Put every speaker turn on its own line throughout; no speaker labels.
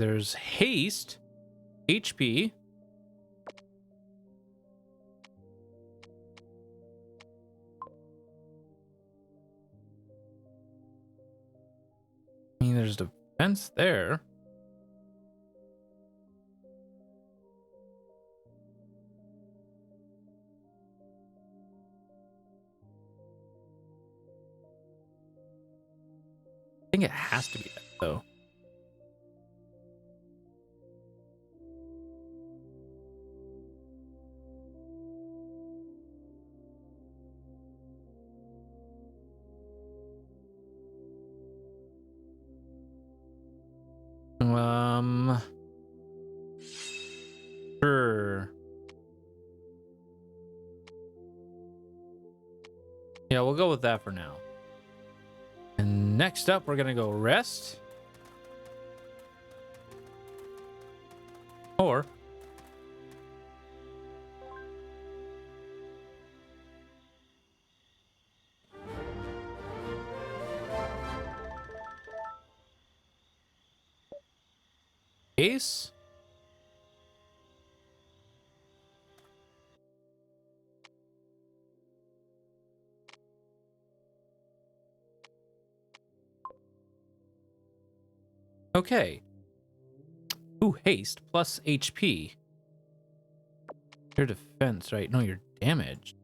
there's haste, HP. I mean, there's defense there. I think it has to be that, though. Sure. Yeah, we'll go with that for now. And next up, we're gonna go rest. Or ace. Okay. Ooh, haste plus HP. Your defense, right? No, your damage.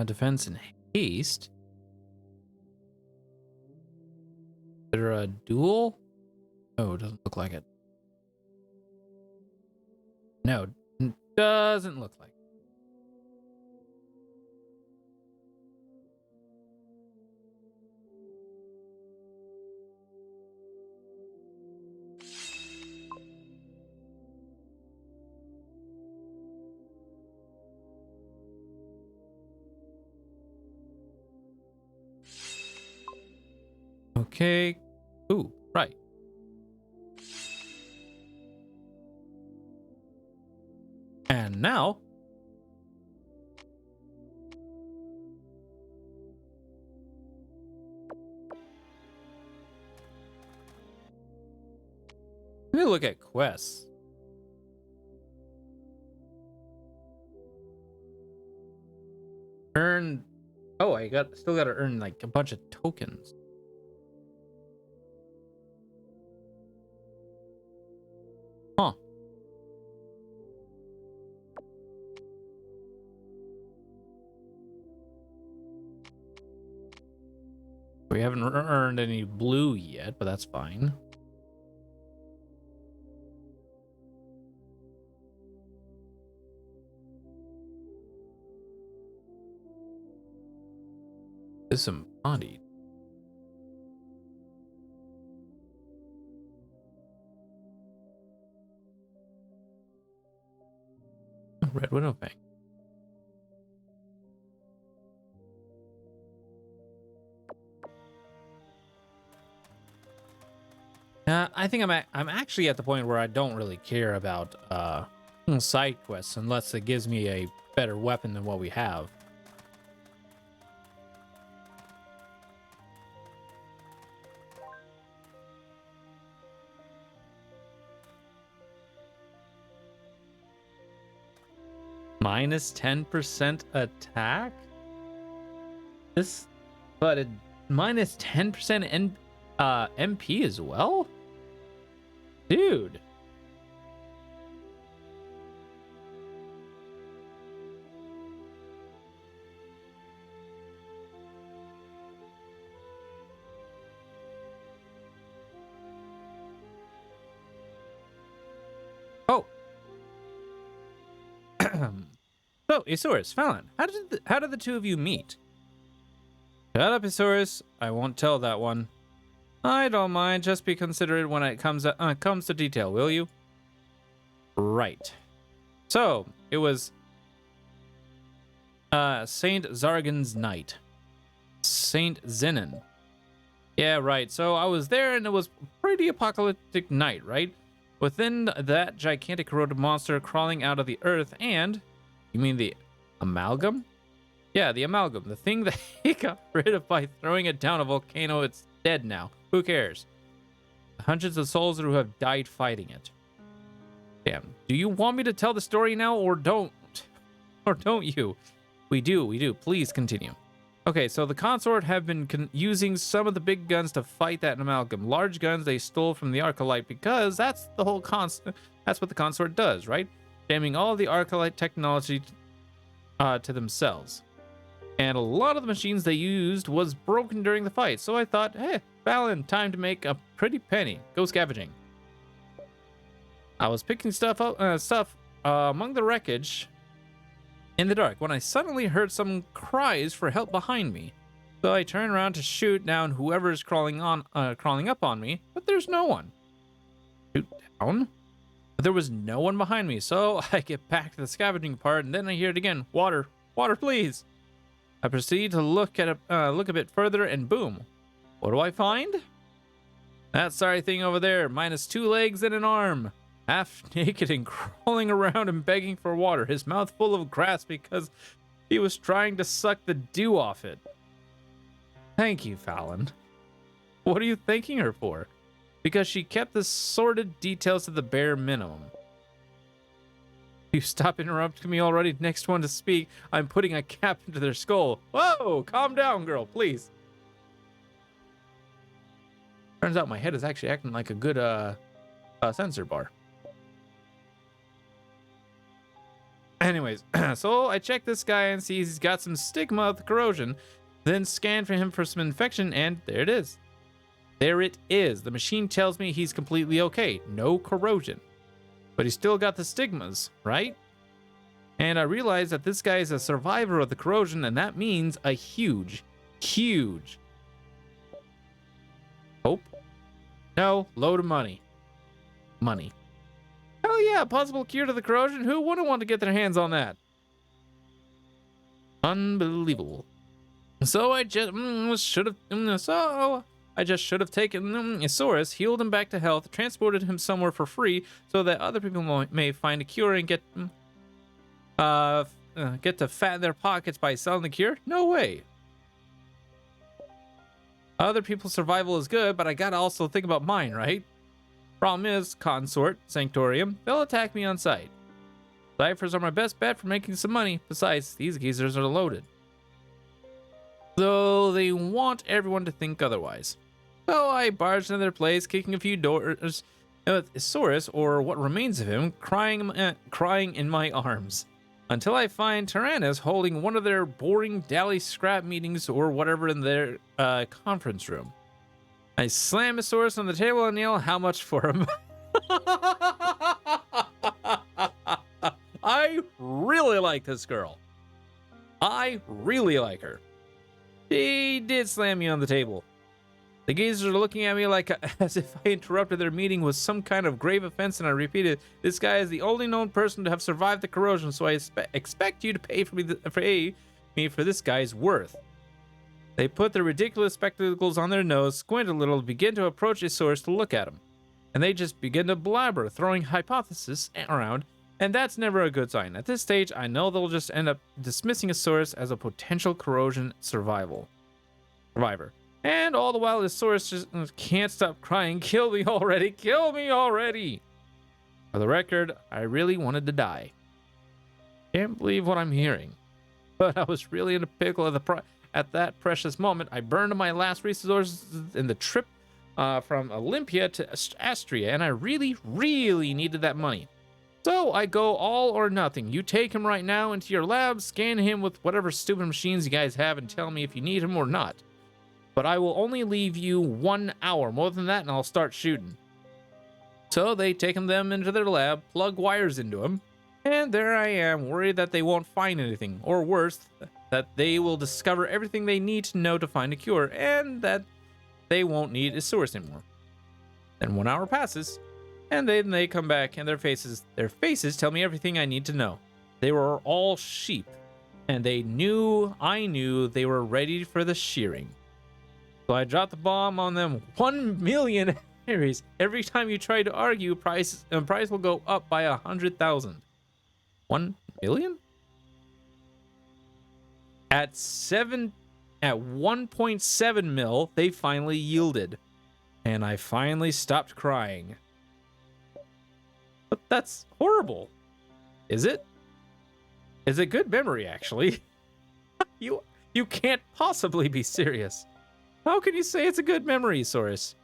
Defense and haste. Is there a duel? Oh, it doesn't look like it. No, doesn't look like it. Okay. Ooh, right. And now let me look at quests. Earn. Oh, I still got to earn like a bunch of tokens. Huh. We haven't earned any blue yet, but that's fine. Disembodied. Red Widow Fang. I think I'm actually at the point where I don't really care about side quests unless it gives me a better weapon than what we have. Minus 10% attack? This, but it minus 10% MP as well? Dude. Oh. So, Isaurus, Fallon, how did the two of you meet? Shut up, Isaurus. I won't tell that one. I don't mind. Just be considerate when it comes to detail, will you? Right. So, it was Saint Zargan's night. Saint Zenon. Yeah, right. So I was there and it was pretty apocalyptic night, right? Within that gigantic corroded monster crawling out of the earth and you mean the amalgam? Yeah, the amalgam. The thing that he got rid of by throwing it down a volcano. It's dead now. Who cares? Hundreds of souls who have died fighting it. Damn. Do you want me to tell the story now or don't? Or don't you? We do. Please continue. Okay, so the consort have been using some of the big guns to fight that amalgam. Large guns they stole from the Arcalite because that's the whole that's what the consort does, right? Jamming all of the Arcalite technology to themselves. And a lot of the machines they used was broken during the fight. So I thought, hey, Fallon, time to make a pretty penny. Go scavenging. I was picking stuff up, among the wreckage in the dark when I suddenly heard some cries for help behind me. So I turn around to shoot down whoever is crawling up on me, but there's no one. Shoot down? But there was no one behind me, so I get back to the scavenging part, and then I hear it again. Water, please. I proceed to look a bit further, and boom. What do I find? That sorry thing over there, minus 2 legs and an arm. Half naked and crawling around and begging for water, his mouth full of grass because he was trying to suck the dew off it. Thank you, Fallon. What are you thanking her for? Because she kept the sordid details to the bare minimum. You stop interrupting me already. Next one to speak, I'm putting a cap into their skull. Whoa, calm down, girl, please. Turns out my head is actually acting like a good sensor bar. Anyways, so I check this guy and see he's got some stigma of corrosion, then scan for him for some infection, and there it is. There it is. The machine tells me he's completely okay. No corrosion. But he's still got the stigmas, right? And I realize that this guy is a survivor of the corrosion, and that means a huge hope. No, load of money. Hell yeah, possible cure to the corrosion. Who wouldn't want to get their hands on that? Unbelievable. So I just should have taken Isaurus, healed him back to health, transported him somewhere for free, so that other people may find a cure and get to fatten their pockets by selling the cure. No way. Other people's survival is good, but I gotta also think about mine, right? Problem is, Consort, Sanctorium, they'll attack me on sight. Ciphers are my best bet for making some money. Besides, these geezers are loaded. Though they want everyone to think otherwise. So I barged into their place, kicking a few doors, with Isaurus, or what remains of him, crying in my arms. Until I find Tyrannus holding one of their boring dally scrap meetings or whatever in their conference room. I slam Isaurus on the table and yell, how much for him? I really like this girl. I really like her. She did slam me on the table. The geezers are looking at me like as if I interrupted their meeting with some kind of grave offense, and I repeated, this guy is the only known person to have survived the corrosion, so I expect you to pay me for this guy's worth. They put their ridiculous spectacles on their nose, squint a little, begin to approach Isaurus to look at him. And they just begin to blabber, throwing hypotheses around, and that's never a good sign. At this stage, I know they'll just end up dismissing Isaurus as a potential corrosion survivor. And all the while, Isaurus just can't stop crying, kill me already, kill me already! For the record, I really wanted to die. Can't believe what I'm hearing. But I was really in a pickle at that precious moment. I burned my last resources in the trip from Olympia to Astria, and I really needed that money. So I go all or nothing. You take him right now into your lab, scan him with whatever stupid machines you guys have, and tell me if you need him or not. But I will only leave you 1 hour. More than that, and I'll start shooting. So they take them into their lab, plug wires into him, and there I am, worried that they won't find anything, or worse, that they will discover everything they need to know to find a cure, and that they won't need Isaurus anymore. Then 1 hour passes, and then they come back, and their faces tell me everything I need to know. They were all sheep, and I knew they were ready for the shearing. So I dropped the bomb on them. 1 million Aries. Every time you try to argue, price will go up by 100,000. 1 million? At 1.7 mil, they finally yielded. And I finally stopped crying. But that's horrible. Is it? Is it good memory, actually? You can't possibly be serious. How can you say it's a good memory, Saurus?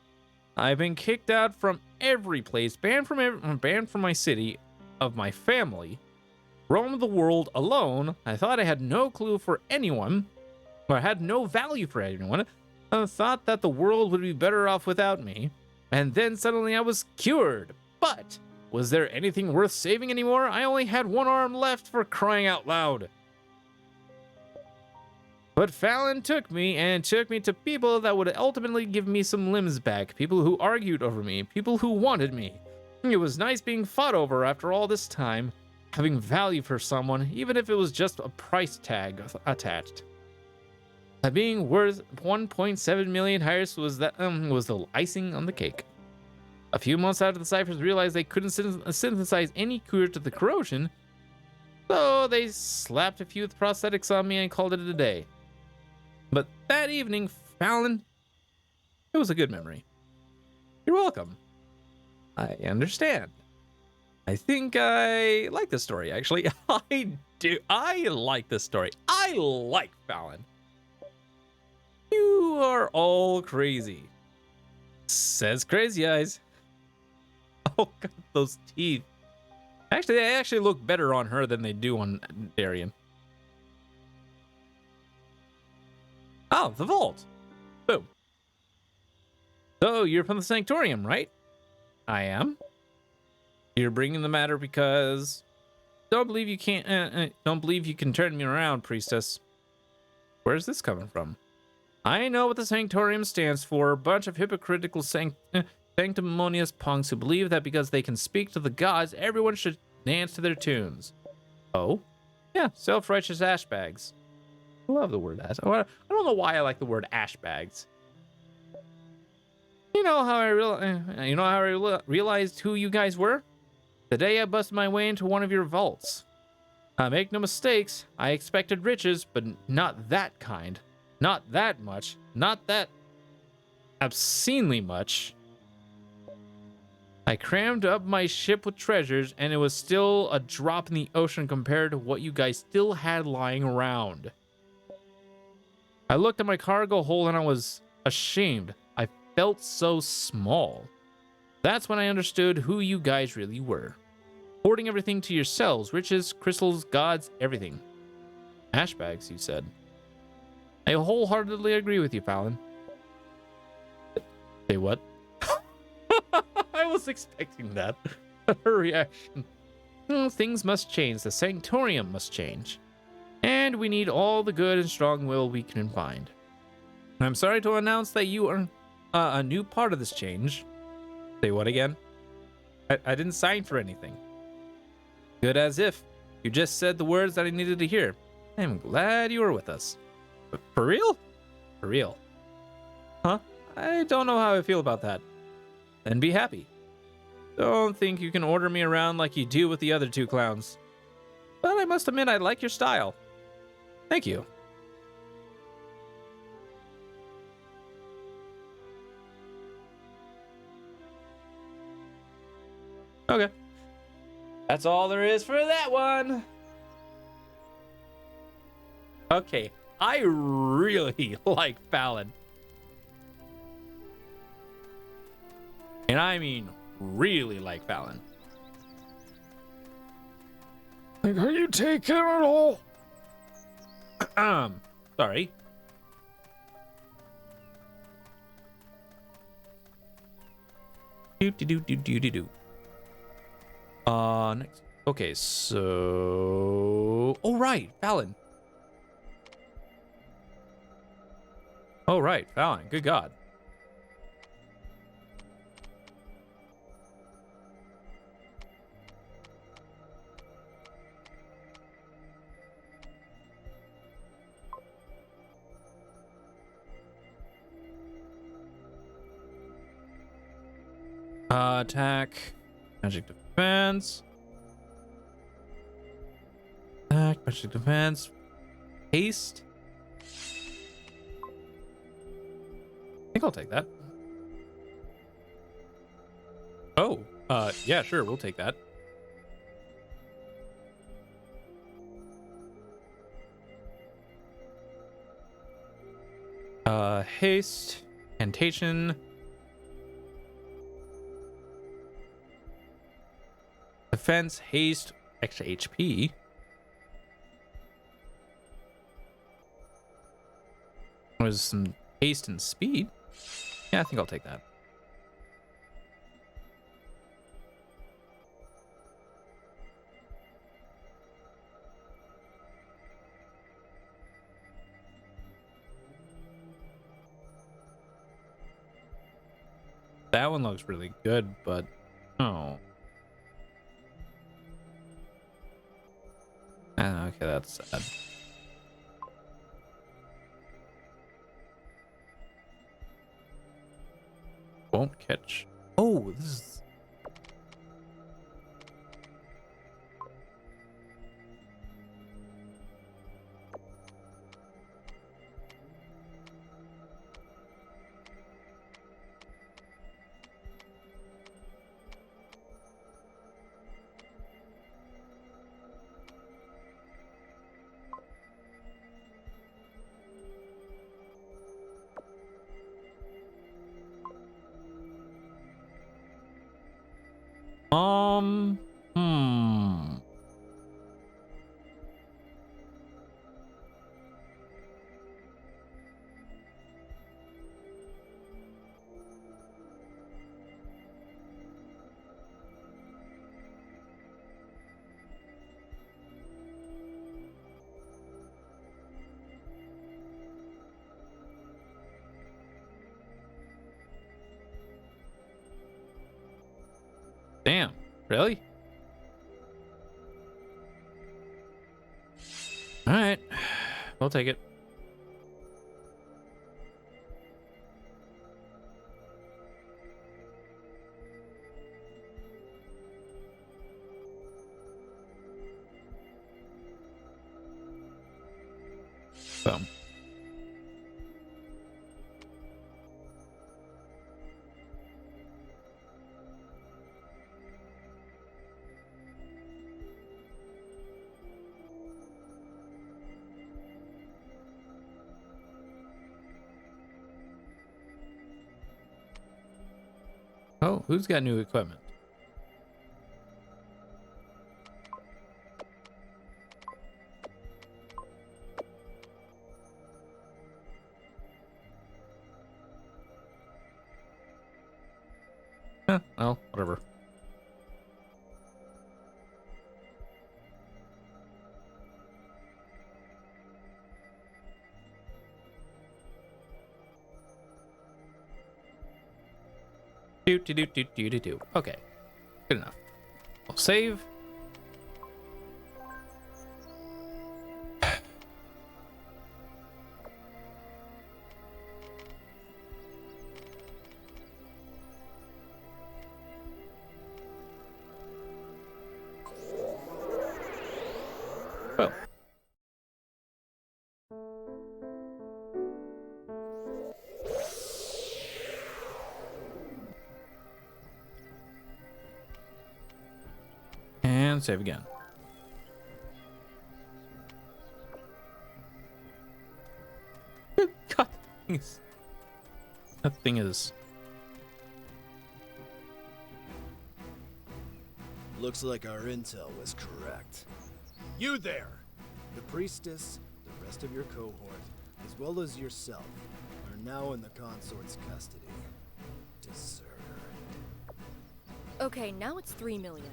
I've been kicked out from every place, banned from my city, of my family, roamed the world alone. I thought I had no clue for anyone, or I had no value for anyone. I thought that the world would be better off without me, and then suddenly I was cured. But was there anything worth saving anymore? I only had one arm left, for crying out loud. But Fallon took me to people that would ultimately give me some limbs back, people who argued over me, people who wanted me. It was nice being fought over after all this time, having value for someone, even if it was just a price tag attached. Being worth 1.7 million hires was the icing on the cake. A few months after the Cyphers realized they couldn't synthesize any cure to the corrosion, so they slapped a few prosthetics on me and called it a day. But that evening, Fallon, it was a good memory. You're welcome. I understand. I think I like this story, actually. I do. I like this story. I like Fallon. You are all crazy, says Crazy Eyes. Oh, God, those teeth. Actually, they actually look better on her than they do on Darian. Oh, the vault. Boom. So, you're from the Sanctorium, right? I am. You're bringing the matter because... Don't believe you can turn me around, priestess. Where's this coming from? I know what the Sanctorium stands for. A bunch of hypocritical sanctimonious punks who believe that because they can speak to the gods, everyone should dance to their tunes. Oh? Yeah, self-righteous ashbags. I love the word ash. I don't know why I like the word ashbags. You know how I realized who you guys were? The day I busted my way into one of your vaults. Make no mistakes, I expected riches, but not that kind. Not that much. Not that obscenely much. I crammed up my ship with treasures, and it was still a drop in the ocean compared to what you guys still had lying around. I looked at my cargo hold and I was ashamed. I felt so small. That's when I understood who you guys really were. Hoarding everything to yourselves, riches, crystals, gods, everything. Ashbags, you said. I wholeheartedly agree with you, Fallon. Say what? I was expecting that. Her reaction. Things must change. The Sanctorium must change. And we need all the good and strong will we can find. I'm sorry to announce that you are a new part of this change. Say what again? I didn't sign for anything. Good as if. You just said the words that I needed to hear. I'm glad you were with us. For real? For real. Huh? I don't know how I feel about that. Then be happy. Don't think you can order me around like you do with the other two clowns. But I must admit I like your style. Thank you. Okay. That's all there is for that one. Okay. I really like Fallon. And I mean really like Fallon. Like, are you taking it all? Sorry. Do. Next. Okay, so... Oh, right, Fallon. Oh, right, Fallon. Good God. Attack. Magic defense. Attack. Magic defense. Haste. I think I'll take that. Oh, yeah, sure, we'll take that. Haste, Incantation. Defense, haste, extra HP. Was some haste and speed. Yeah, I think I'll take that. That one looks really good, but oh. Ah, okay, that's sad. Won't catch. Oh, this is. Hmm. Damn, really? All right, we'll take it. Boom. Oh, who's got new equipment? Well, whatever. Do. Okay, good enough. We'll save. Oh. And save again. God, that thing is.
Looks like our intel was correct. You there! The priestess, the rest of your cohort, as well as yourself, are now in the consort's custody. Deserter.
Okay, now it's 3 million.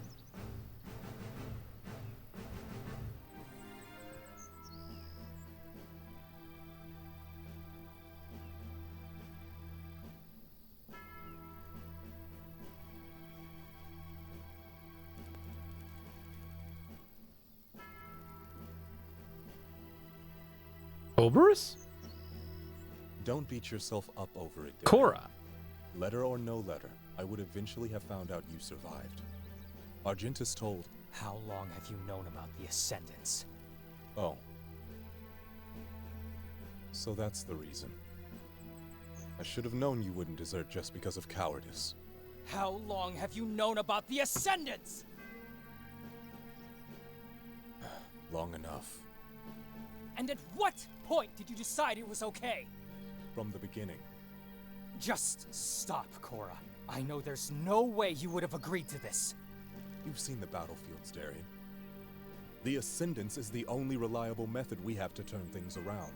Oberus?
Don't beat yourself up over it, Derek.
Cora.
Letter or no letter, I would eventually have found out you survived. Argentus told...
How long have you known about the Ascendants?
Oh. So that's the reason. I should have known you wouldn't desert just because of cowardice.
How long have you known about the Ascendants?
Long enough.
And at what point did you decide it was okay?
From the beginning.
Just stop, Cora. I know there's no way you would have agreed to this.
You've seen the battlefields, Darien. The Ascendance is the only reliable method we have to turn things around.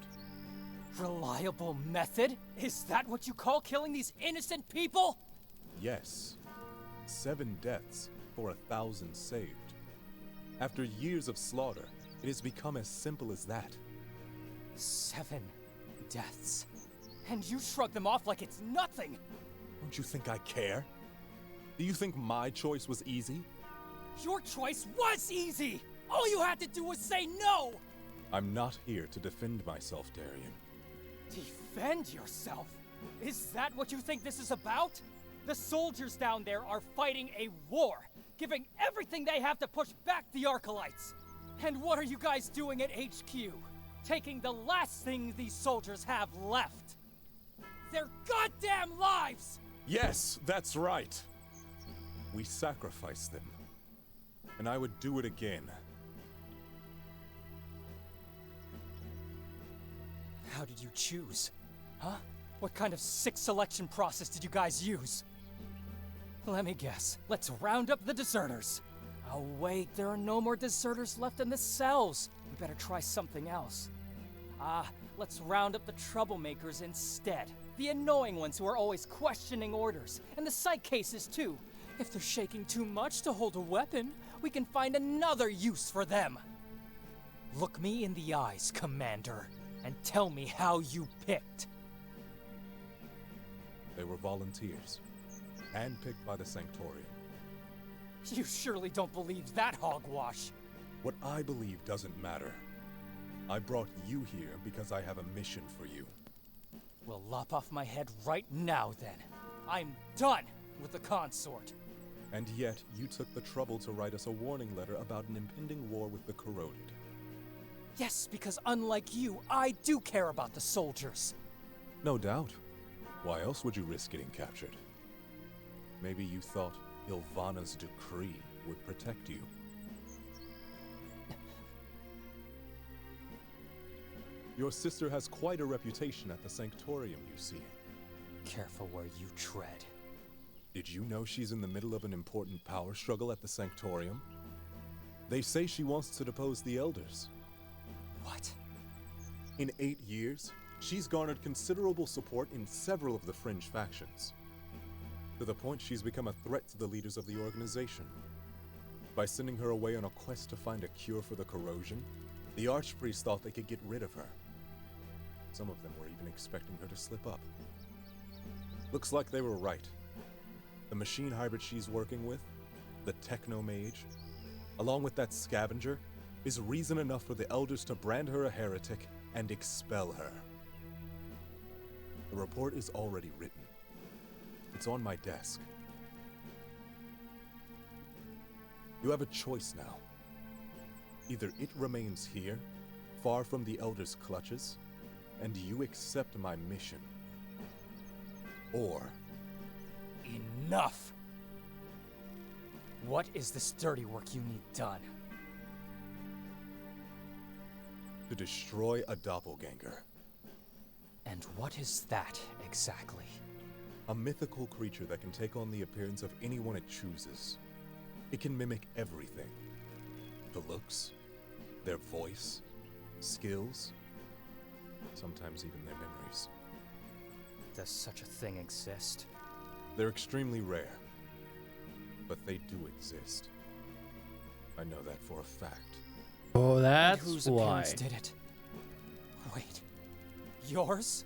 Reliable method? Is that what you call killing these innocent people?
Yes. 7 deaths for 1,000 saved. After years of slaughter, it has become as simple as that.
7 deaths. And you shrug them off like it's nothing!
Don't you think I care? Do you think my choice was easy?
Your choice was easy! All you had to do was say no!
I'm not here to defend myself, Darien.
Defend yourself? Is that what you think this is about? The soldiers down there are fighting a war, giving everything they have to push back the Arcalites. And what are you guys doing at HQ? Taking the last thing these soldiers have left. Their goddamn lives!
Yes, that's right. We sacrificed them. And I would do it again.
How did you choose? Huh? What kind of sick selection process did you guys use? Let me guess. Let's round up the deserters. Oh wait, there are no more deserters left in the cells. We better try something else. Let's round up the troublemakers instead. The annoying ones who are always questioning orders. And the psych cases too. If they're shaking too much to hold a weapon, we can find another use for them. Look me in the eyes, Commander, and tell me how you picked.
They were volunteers, handpicked by the Sanctorium.
You surely don't believe that hogwash.
What I believe doesn't matter. I brought you here because I have a mission for you.
Well, lop off my head right now, then. I'm done with the consort.
And yet, you took the trouble to write us a warning letter about an impending war with the Corroded.
Yes, because unlike you, I do care about the soldiers.
No doubt. Why else would you risk getting captured? Maybe you thought Ilvana's decree would protect you. Your sister has quite a reputation at the Sanctorium, you see.
Careful where you tread.
Did you know she's in the middle of an important power struggle at the Sanctorium? They say she wants to depose the Elders.
What?
In 8 years, she's garnered considerable support in several of the fringe factions. To the point she's become a threat to the leaders of the organization. By sending her away on a quest to find a cure for the corrosion, the Archpriests thought they could get rid of her. Some of them were even expecting her to slip up. Looks like they were right. The machine hybrid she's working with, the Technomage, along with that scavenger, is reason enough for the Elders to brand her a heretic and expel her. The report is already written. It's on my desk. You have a choice now. Either it remains here, far from the Elders' clutches, and you accept my mission, or...
Enough! What is this dirty work you need done?
to destroy a doppelganger.
And what is that, exactly?
A mythical creature that can take on the appearance of anyone it chooses. It can mimic everything. The looks, their voice, skills, sometimes even their memories.
Does such a thing exist?
They're extremely rare, but they do exist. I know that for a fact.
Oh,
And
that's
whose
why.
appearance did it? Wait, yours?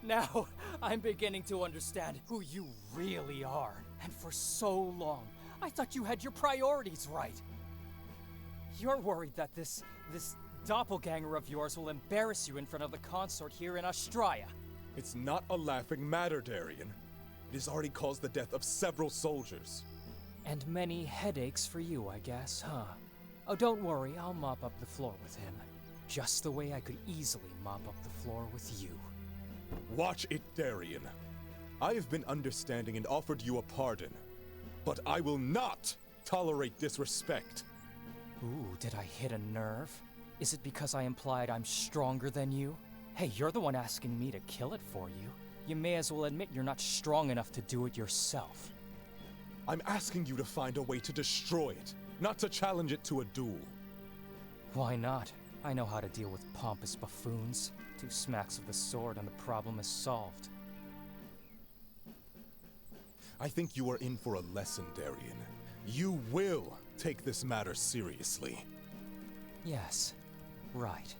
Now, I'm beginning to understand who you really are. And for so long, I thought you had your priorities right. You're worried that this doppelganger of yours will embarrass you in front of the consort here in Australia.
It's not a laughing matter, Darien. It has already caused the death of several soldiers.
And many headaches for you, I guess, huh? Oh, don't worry, I'll mop up the floor with him. Just the way I could easily mop up the floor with you.
Watch it, Darien. I have been understanding and offered you a pardon, but I will not tolerate disrespect.
Ooh, did I hit a nerve? Is it because I implied I'm stronger than you? Hey, you're the one asking me to kill it for you. You may as well admit you're not strong enough to do it yourself.
I'm asking you to find a way to destroy it, not to challenge it to a duel.
Why not? I know how to deal with pompous buffoons. 2 smacks of the sword and the problem is solved.
I think you are in for a lesson, Darien. You will take this matter seriously.
Yes, right.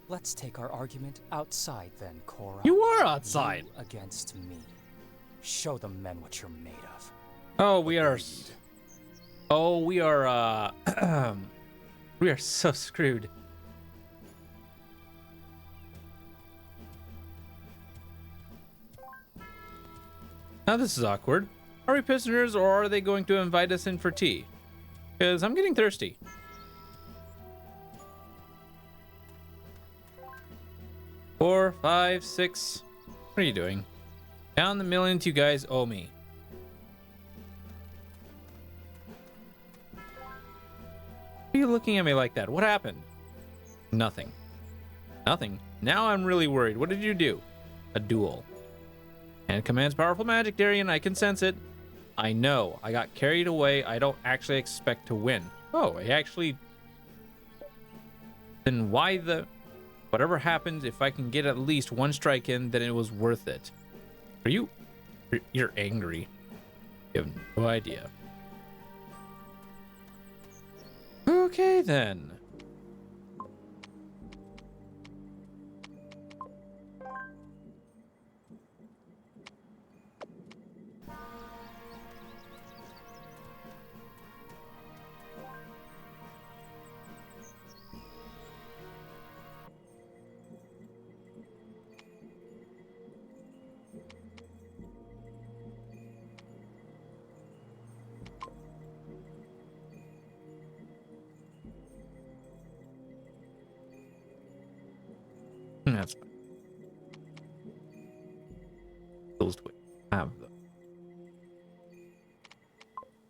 Let's take our argument outside then, Cora.
You are outside.
You against me. Show the men what you're made of.
Oh, we are.
Agreed.
Oh, we are. We are so screwed. Now this is awkward. Are we prisoners, or are they going to invite us in for tea? Because I'm getting thirsty. Four, 5, 6. What are you doing? Down the millions you guys owe me. Why are you looking at me like that? What happened? Nothing. Nothing. Now I'm really worried. What did you do? A duel. And commands powerful magic, Darien. I can sense it. I know. I got carried away. I don't actually expect to win. Oh, I actually... Then why the... Whatever happens, if I can get at least 1 strike in, then it was worth it. Are you... You're angry. You have no idea. Okay, then. That's fine. Those do I have them.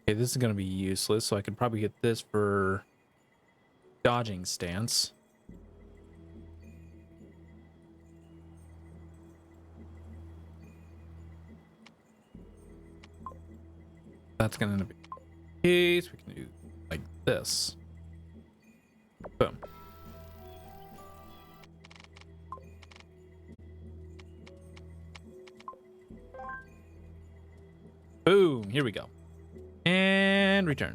Okay, this is gonna be useless, so I could probably get this for dodging stance. That's gonna end up being the case. We can do like this. Boom. Boom, here we go. And return.